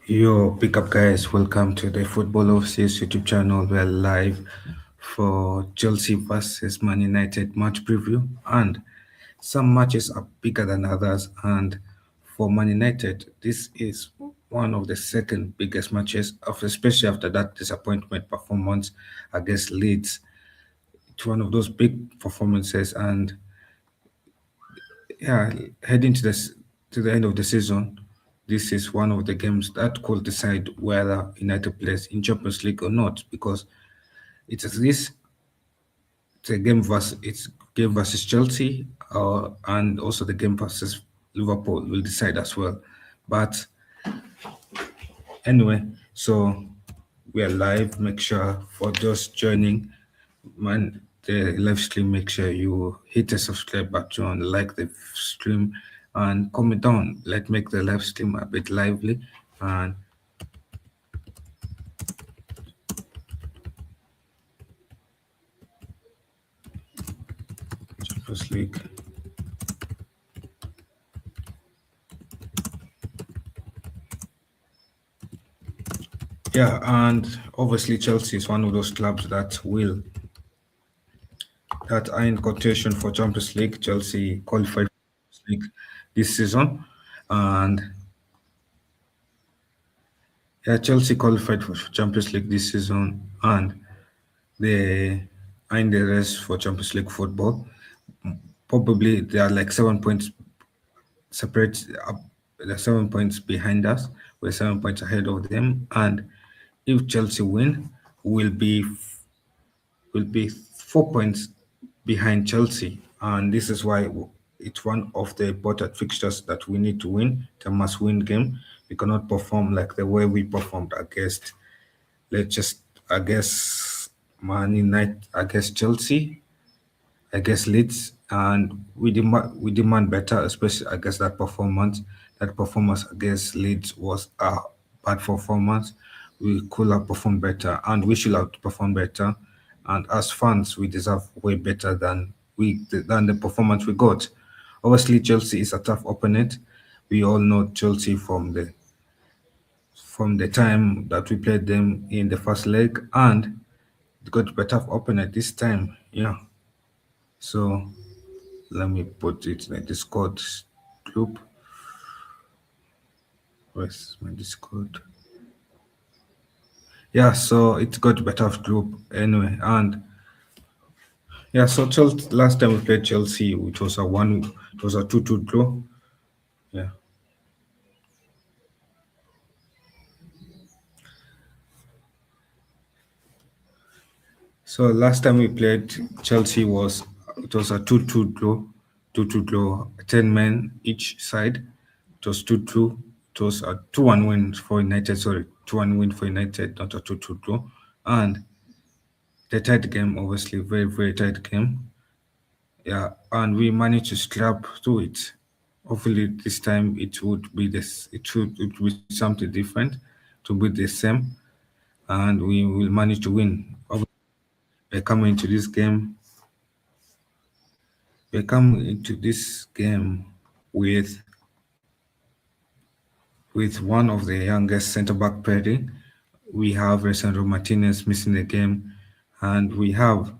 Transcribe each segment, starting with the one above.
Yo, pick up guys, welcome to the Football Overseas YouTube channel. We're live for Chelsea versus Man United match preview, and some matches are bigger than others. And for Man United, this is one of the second biggest matches, especially after that disappointment performance against Leeds. It's one of those big performances, and yeah, heading to the end of the season, this is one of the games that could decide whether United plays in Champions League or not, because it's game versus Chelsea, and also the game versus Liverpool will decide as well. But anyway, so we are live. Make sure for those joining, man, the live stream, make sure you hit the subscribe button, like the stream, and comment down. Let's make the live stream a bit lively. And Champions League. Yeah, and obviously Chelsea is one of those clubs that are in contention for Champions League. Chelsea qualified for Champions League this season, and yeah, Chelsea qualified for Champions League this season, and they are in the race for Champions League football. Probably they are like 7 points separate. They're 7 points behind us. We're 7 points ahead of them, and if Chelsea win, we'll be 4 points behind Chelsea, and this is why it's one of the important fixtures that we need to win. It's a must-win game. We cannot perform like the way we performed against, let's just, against Man United, against Chelsea, against Leeds, and we demand better, especially against that performance. That performance against Leeds was a bad performance. We could have performed better, and we should have performed better. And as fans, we deserve way better than the performance we got. Obviously, Chelsea is a tough opponent. We all know Chelsea from the time that we played them in the first leg, and they got a tough opponent this time. Yeah. So let me put it in the Discord group. Where's my Discord? Yeah, so it got better of group anyway. And yeah, so Chelsea, last time we played Chelsea, it was a 2-2 draw. Yeah. So last time we played Chelsea it was a 2-2 draw, 10 men each side. It was 2-2. It was a 2-1 win for United. Sorry, 2-1 win for United, not a 2-2 draw. And the tight game, obviously, very very tight game. Yeah, and we managed to scrap through it. Hopefully, this time it would be this. It would be something different, to be the same, and we will manage to win. We're coming into this game. We're coming into this game with one of the youngest centre back pairing. We have Alessandro Martinez missing the game, and we have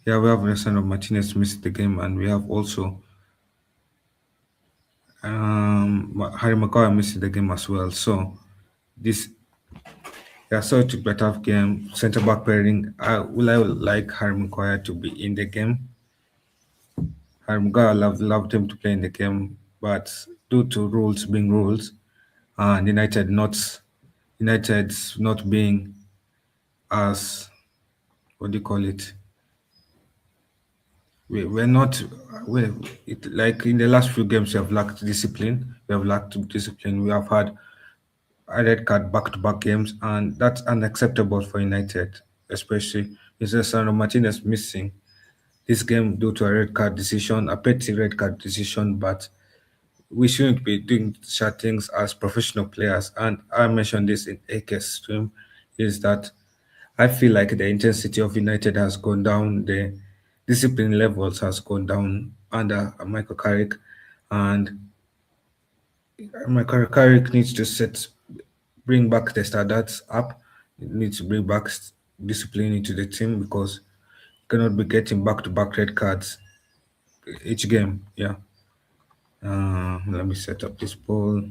Alessandro Martinez missing the game, and we have also Harry Maguire missing the game as well. So this, yeah, so it's a better game. Centre back pairing. I would like Harry Maguire to be in the game. Harry Maguire loved him to play in the game, but due to rules being rules, and United's not being as, what do you call it? We're not we it like in the last few games we have lacked discipline. We have lacked discipline. We have had a red card back-to-back games, and that's unacceptable for United, especially with Sandro Martinez missing this game due to a red card decision, a petty red card decision. But we shouldn't be doing such things as professional players. And I mentioned this in AK's stream, is that I feel like the intensity of United has gone down, the discipline levels has gone down under Michael Carrick, and My Carrick needs to bring back the standards up. It needs to bring back discipline into the team because you cannot be getting back-to-back red cards each game. Yeah. Let me set up this poll.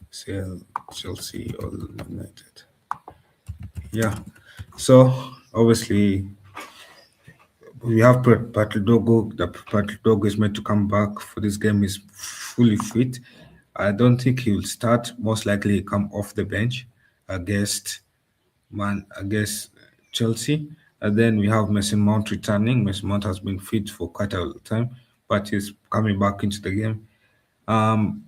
CL, Chelsea or United. Yeah. So obviously we have Patrick Dogo. That Patrick Dogo is meant to come back for this game. Is fully fit. I don't think he will start. Most likely, he come off the bench against against Chelsea. And then we have Mason Mount returning. Mason Mount has been fit for quite a time, but he's coming back into the game. Um,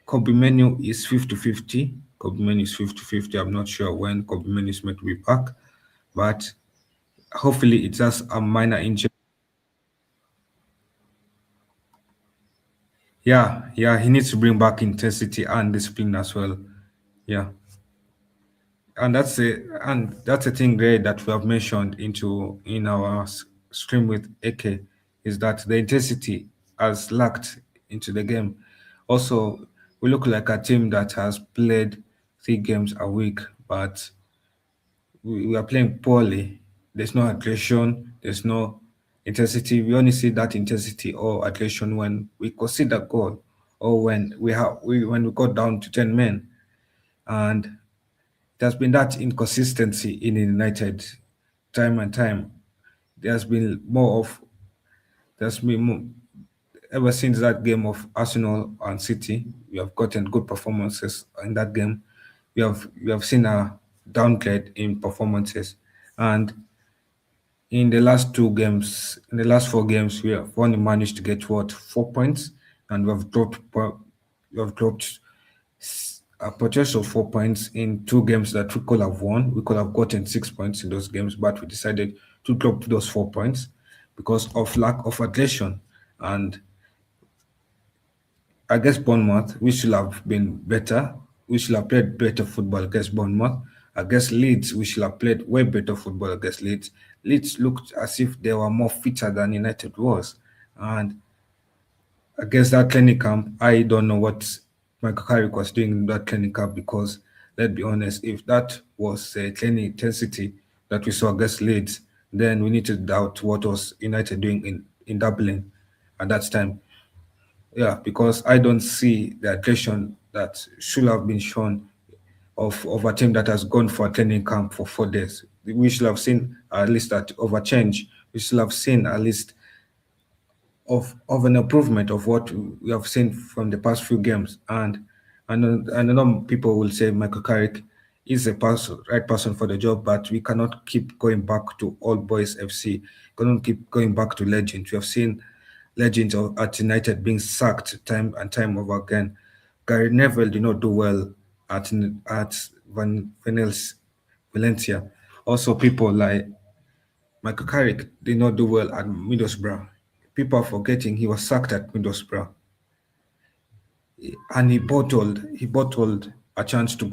Kobe Menu is 50-50. Kobe Menu is 50-50. I'm not sure when Kobe Menu is meant to be back, but hopefully it's just a minor injury. Yeah, yeah, he needs to bring back intensity and discipline as well. Yeah, and that's a thing there that we have mentioned in our stream with AK is that the intensity has lacked into the game. Also, we look like a team that has played 3 games a week, but we are playing poorly. There's no aggression, there's no intensity. We only see that intensity or aggression when we concede a goal or when we got down to 10 men. And there's been that inconsistency in United time and time. There's been more of there's been more, ever since that game of Arsenal and City, we have gotten good performances in that game. We have seen a downgrade in performances, and in the last 4 games, we have only managed to get 4 points, and we have dropped a potential 4 points in 2 games that we could have won. We could have gotten 6 points in those games, but we decided to drop those 4 points because of lack of aggression. And against Bournemouth, we should have been better. We should have played better football against Bournemouth. Against Leeds, we should have played way better football against Leeds. Leeds looked as if they were more fitter than United was. And against that training camp, I don't know what Michael Carrick was doing in that training camp because, let's be honest, if that was a training intensity that we saw against Leeds, then we need to doubt what was United doing in Dublin at that time. Yeah, because I don't see the aggression that should have been shown of a team that has gone for a training camp for 4 days. We should have seen at least that of a change. We should have seen at least of an improvement of what we have seen from the past few games. And I know people will say Michael Carrick is the right person for the job, but we cannot keep going back to Old Boys FC. Cannot keep going back to legends. We have seen legends at United being sacked time and time over again. Gary Neville did not do well at Valencia. Also, people like Michael Carrick did not do well at Middlesbrough. People are forgetting he was sacked at Middlesbrough, and he bottled a chance to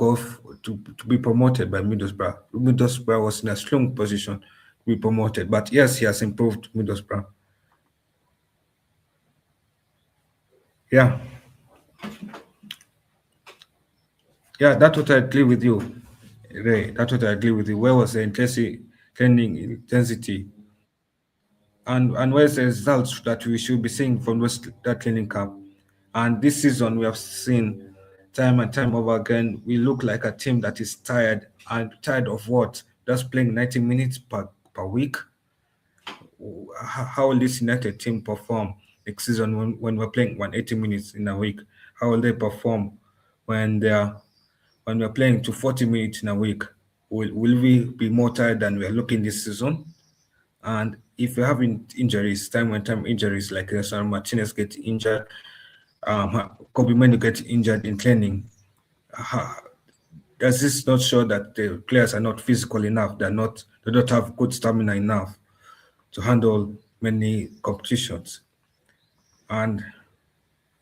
to be promoted by Middlesbrough. Middlesbrough was in a strong position to be promoted, but yes, he has improved Middlesbrough. Yeah, yeah, that's what I agree with you, Ray. That's what I agree with you. Where was the intensity, training intensity, and where's the results that we should be seeing from that training camp? And this season, we have seen time and time over again, we look like a team that is tired and tired of what? Just playing 90 minutes per week. How will this United team perform next season when we're playing 180 minutes in a week? How will they perform when they're when we're playing to 40 minutes in a week? Will we be more tired than we're looking this season? And if you're having injuries, time and time injuries, like Martinez gets injured, Kobe Menu gets injured in training, does this not show that the players are not physical enough? They don't have good stamina enough to handle many competitions. And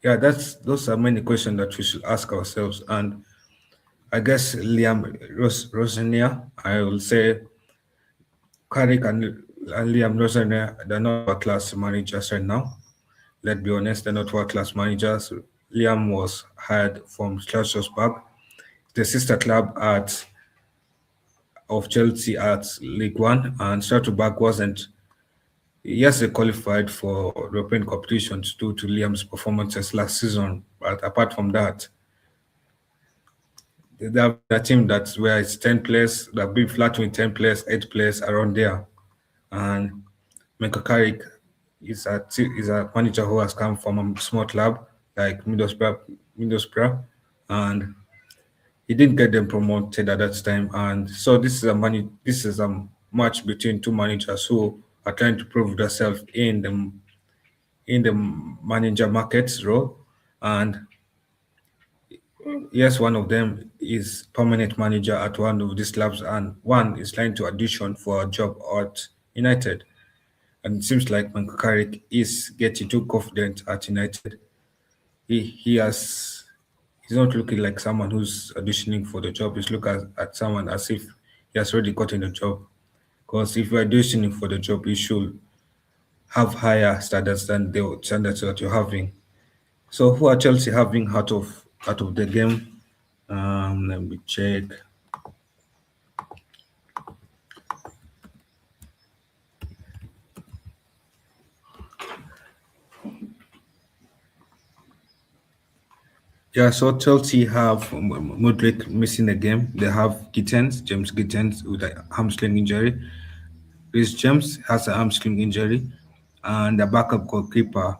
yeah, those are many questions that we should ask ourselves. And I guess Liam Rosenia, I will say Carrick and Liam Lawson, they're not world class managers right now. Let's be honest, they're not world class managers. Liam was hired from Strasbourg, the sister club at of Chelsea at League One, and Strasbourg wasn't. Yes, they qualified for European competitions due to Liam's performances last season, but apart from that, they have a team that's where it's 10 players, that be flat with 10 players, 8 players around there. And Michael Carrick is a manager who has come from a small club like Middlesbrough, and he didn't get them promoted at that time. And so this is a match between two managers who are trying to prove themselves in the manager markets role. And yes, one of them is permanent manager at one of these clubs, and one is trying to audition for a job at United. And it seems like Michael Carrick is getting too confident at United. He has he's not looking like someone who's auditioning for the job. He's looking at someone as if he has already gotten the job. Because if you're auditioning for the job, you should have higher standards than the standards that you're having. So who are Chelsea having out of the game? Let me check. Yeah, so Chelsea have Modric missing the game. They have James Gittens with a hamstring injury. Chris James has a hamstring injury, and the backup goalkeeper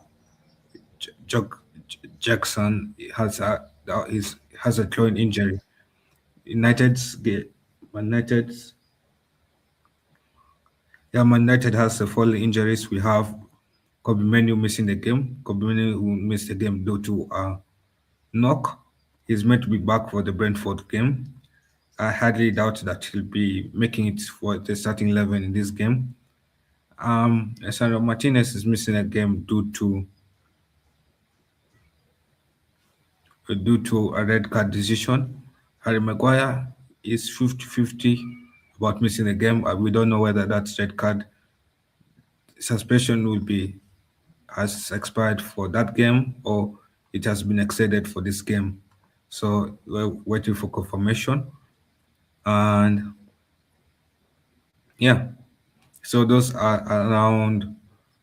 Jock Jackson has a groin injury. United's the Man United's yeah, Man United has the following injuries. We have Kobe Menu missing the game. Kobe Menu who missed the game due to a knock. He's meant to be back for the Brentford game. I hardly doubt that he'll be making it for the starting 11 in this game. Sandro Martinez is missing a game due to a red card decision. Harry Maguire is 50-50 about missing a game. We don't know whether that red card suspension will be has expired for that game or it has been extended for this game. So we're waiting for confirmation. And yeah, so those are around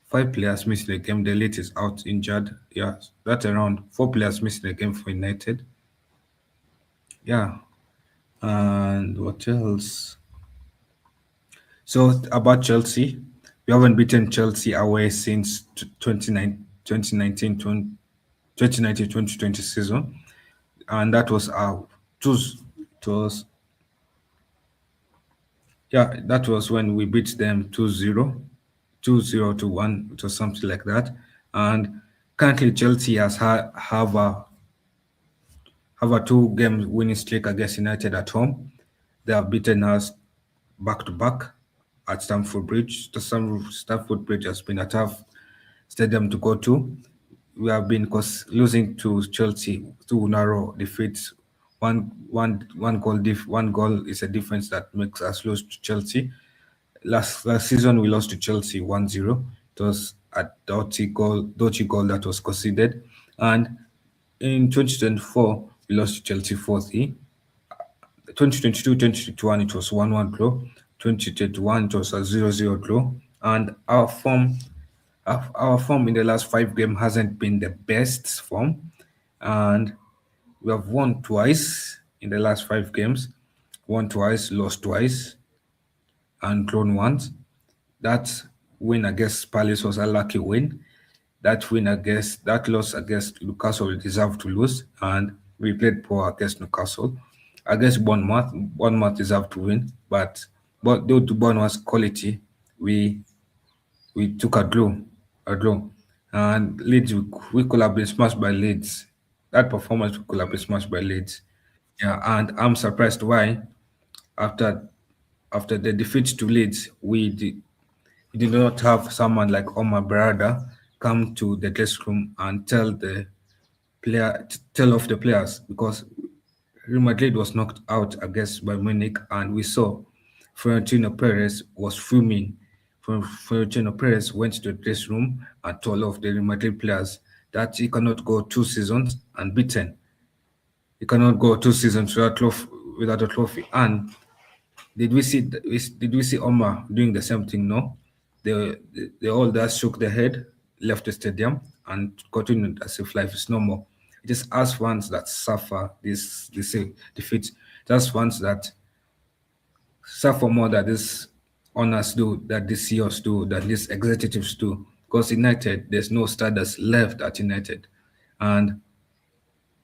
five players missing the game. The late is out injured. Yeah, that's around four players missing the game for United. Yeah, and what else? So about Chelsea, we haven't beaten Chelsea away since 2019 2020 season, and that was our two. It was yeah, that was when we beat them 2-0, 2-0 to 1, it was something like that. And currently Chelsea have a two-game winning streak against United at home. They have beaten us back to back at Stamford Bridge. The Stamford Bridge has been a tough stadium to go to. We have been losing to Chelsea two narrow defeats. One goal is a difference that makes us lose to Chelsea. Last season we lost to Chelsea 1-0. It was a dodgy goal that was conceded. And in 2024 we lost to Chelsea 4-3. 2022, 2021 it was 1-1 draw. 2021 it was a 0-0 draw. And our form in the last five games hasn't been the best form. And we have won twice in the last five games. Won twice, lost twice, and drawn once. That win against Palace was a lucky win. That loss against Newcastle we deserved to lose, and we played poor against Newcastle. Against Bournemouth deserved to win, but due to Bournemouth's quality, we we took a draw, and Leeds we could have been smashed by Leeds. That performance we could have been smashed by Leeds. Yeah, and I'm surprised why after the defeat to Leeds, we did not have someone like Omar Berada come to the dressing room and tell off the players because Real Madrid was knocked out against by Munich, and we saw Florentino Perez was fuming Florentino Perez went to the dressing room and told of the Real Madrid players that he cannot go 2 seasons unbeaten. He cannot go 2 seasons without a trophy. And did we see Omar doing the same thing? No, they all just shook their head, left the stadium, and continued as if life is normal. It is us fans that suffer this defeat. Just ones that suffer more that these owners do, that these CEOs do, that these executives do. Because United, there's no stardust left at United, and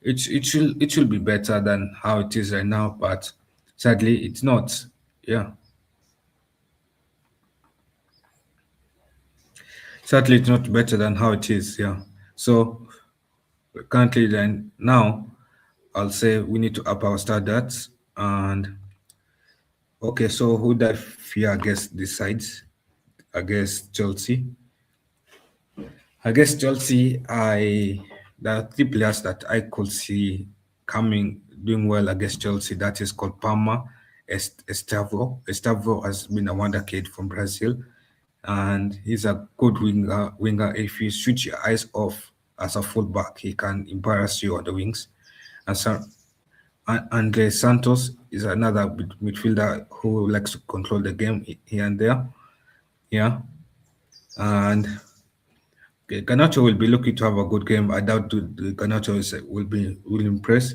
it should be better than how it is right now. But sadly, it's not. Yeah, sadly, it's not better than how it is. Yeah. So currently, then now, I'll say we need to up our standards. And okay, so who that fear against decides against Chelsea? Against Chelsea, there are three players that I could see coming doing well against Chelsea. That is called Palma, Estavo. Estavo has been a wonder kid from Brazil, and he's a good winger. If you switch your eyes off as a fullback, he can embarrass you on the wings. And so, Andre Santos is another midfielder who likes to control the game here and there. Yeah, and okay, Garnacho will be looking to have a good game. I doubt Garnacho will impress.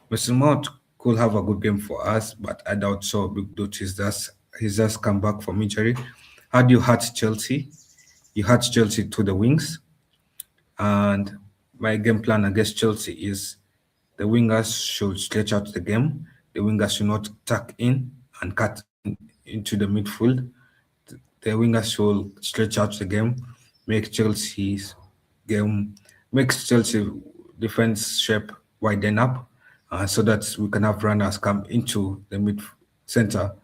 Mr. Mount could have a good game for us, but I doubt so. Because he's just come back from injury. How do you hurt Chelsea? You hurt Chelsea to the wings, and my game plan against Chelsea is the wingers should stretch out the game. The wingers should not tuck in and cut into the midfield. The wingers should stretch out the game, make Chelsea's game, makes Chelsea defense shape widen up, so that we can have runners come into the mid center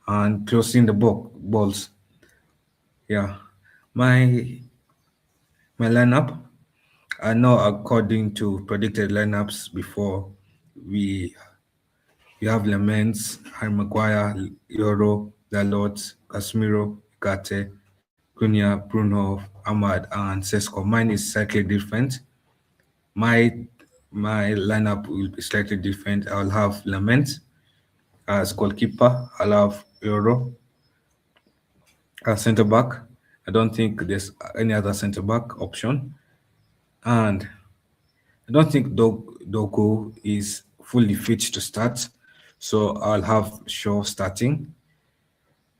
and closing the balls. Yeah, my my lineup. I know according to predicted lineups before, we we have Laments, Harry Maguire, Euro, Dalot, Casemiro, Gate, Cunha, Bruno, Ahmad, and Sesko. Mine is slightly different. My my lineup will be slightly different. I'll have Lament as goalkeeper. I'll have Euro as centre back. I don't think there's any other centre back option. And I don't think Dorgu is fully fit to start. So I'll have Shaw starting.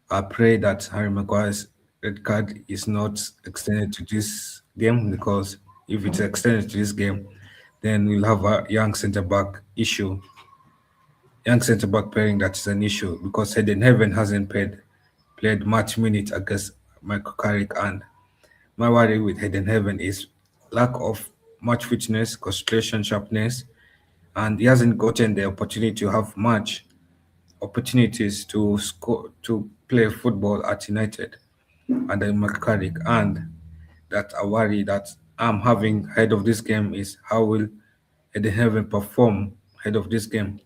I pray that Harry Maguire's red card is not extended to this game, because if it's extended to this game, then we'll have a young centre back pairing that is an issue, because Hayden Heaven hasn't played much minutes against Michael Carrick, and my worry with Hayden Heaven is lack of much fitness, concentration, sharpness, and he hasn't gotten the opportunity to have much opportunities to score to play football at United under McCarrick. And that a worry that I'm having ahead of this game is how will Eden Heaven perform ahead of this game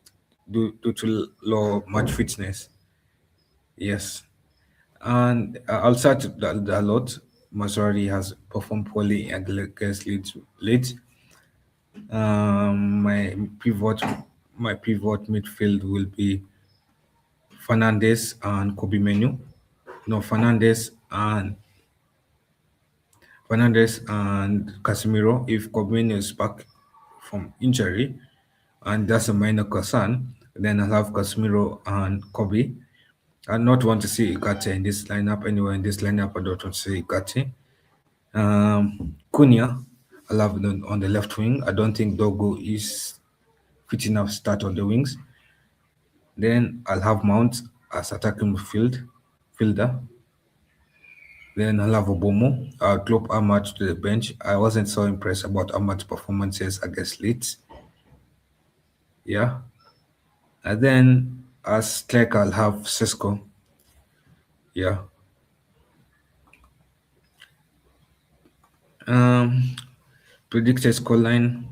due to low match fitness. Yes, and I'll start a lot. Masrari has performed poorly against Leeds. My pivot midfield will be Fernandez and Kobe Menu. No, Fernandez and Casemiro. If Kobe Menu is back from injury, and that's a minor concern, then I'll have Casemiro and Kobe. I not want to see Igate in this lineup. Anywhere in this lineup, I don't want to see Igate. Cunha, I'll have on the left wing. I don't think Dogo is fit enough to start on the wings. Then I'll have Mount as attacking fielder. Then I'll have Obomo. I'll drop Ahmad to the bench. I wasn't so impressed about Ahmad's performances against Leeds. Yeah. And then as striker, I'll have Cisco. Yeah. Um, Predicted scoreline.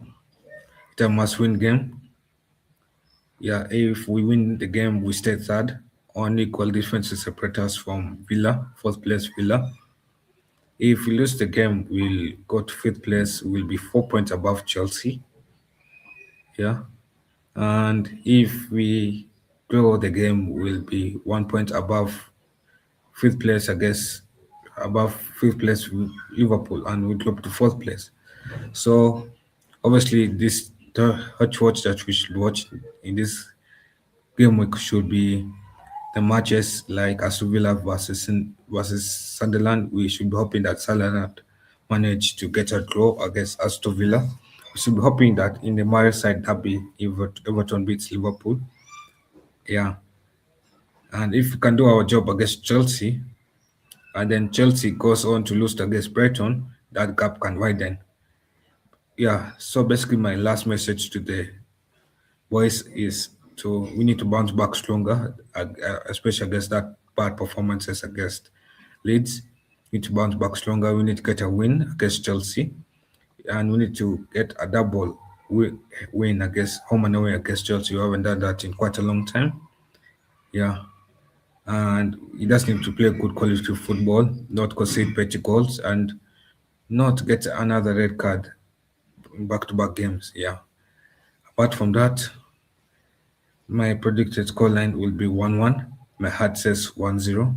It's a must-win game. Yeah, if we win the game, we stay third unequal differences separate us from Villa, fourth place Villa. If we lose the game, we'll go to fifth place. We'll be 4 points above Chelsea. Yeah. And if we draw the game, we'll be 1 point above fifth place, I guess, above fifth place Liverpool, and we'll drop to fourth place. So obviously, this the hot watch that we should watch in this game week should be the matches like Aston Villa versus Sunderland. We should be hoping that Sunderland manage to get a draw against Aston Villa. We should be hoping that in the Merseyside derby, Everton beats Liverpool. Yeah, and if we can do our job against Chelsea, and then Chelsea goes on to lose against Brighton, that gap can widen. Yeah, so basically, my last message to the boys is to we need to bounce back stronger, especially against that bad performances against Leeds. We need to bounce back stronger. We need to get a win against Chelsea, and we need to get a double win against home and away against Chelsea. We haven't done that in quite a long time. Yeah, and he just need to play good quality football, not concede petty goals, and not get another red card in back-to-back games. Yeah. Apart from that, my predicted scoreline will be 1-1. My heart says 1-0,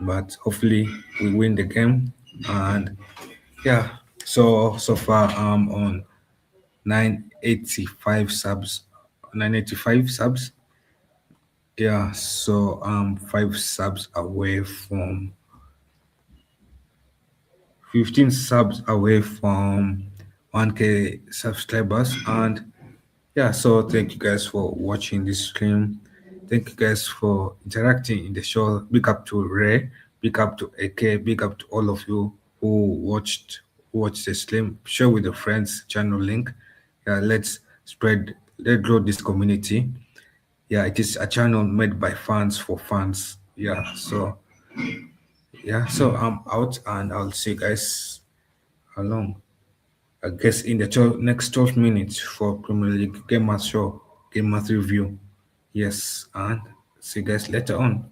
but hopefully we win the game. And yeah, so far I'm on 985 subs. 985 subs. Yeah, so I'm 5 subs away from 15 subs away from 1K subscribers. And yeah, so thank you guys for watching this stream. Thank you guys for interacting in the show. Big up to Ray, big up to AK, big up to all of you who watched the stream. Share with your friends, channel link. Yeah, let's grow this community. Yeah, it is a channel made by fans for fans. So I'm out and I'll see you guys along. I guess in the next 12 minutes for Premier League Game Match Show, Game Match Review. Yes, and see you guys later on.